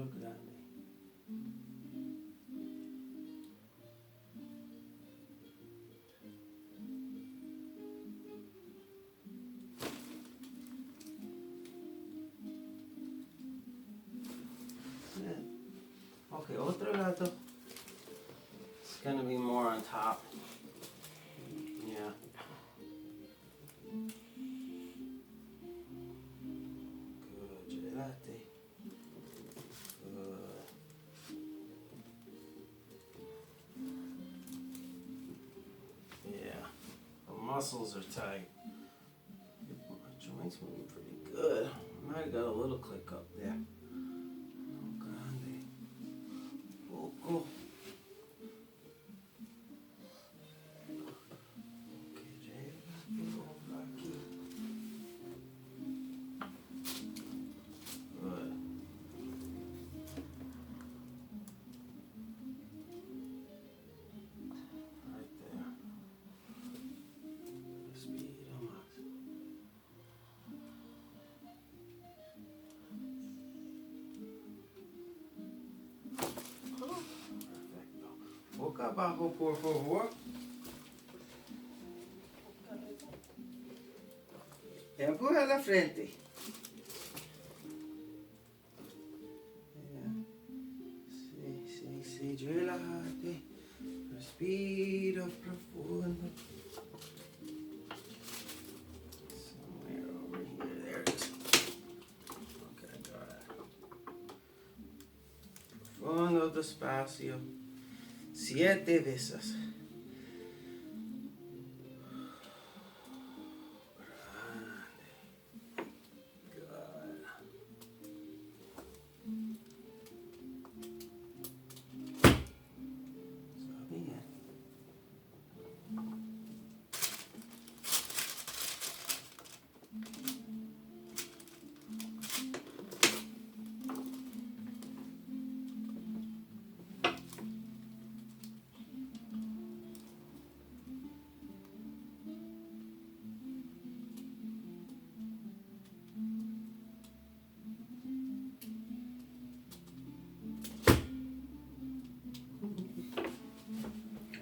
Respiro grande. Okay, otro lado. It's gonna be more on top. Yeah. Good, relate. Good. Yeah. The muscles are tight. My joints moving pretty good. Might have got a little click up there. Grande. Poco. Boca abajo, por favor. Empuja a la frente. Sí, sí, sí, relájate. Respira profundo. Somewhere over here. There it is. Okay, got it. Profundo, despacio. 7 veces.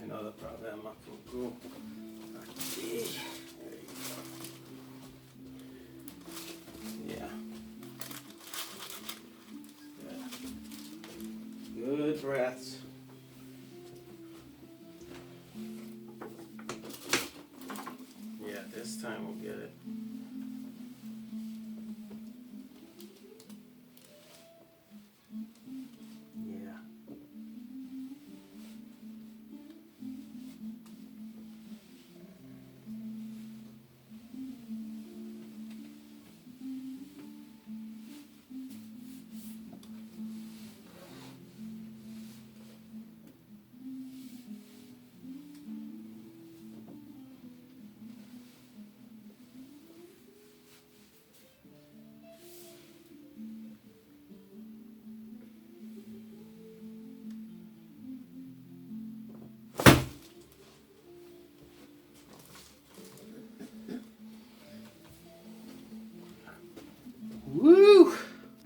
Another problema fuku. Aquí. There you go. Yeah. Good breaths. Yeah, this time we'll get it.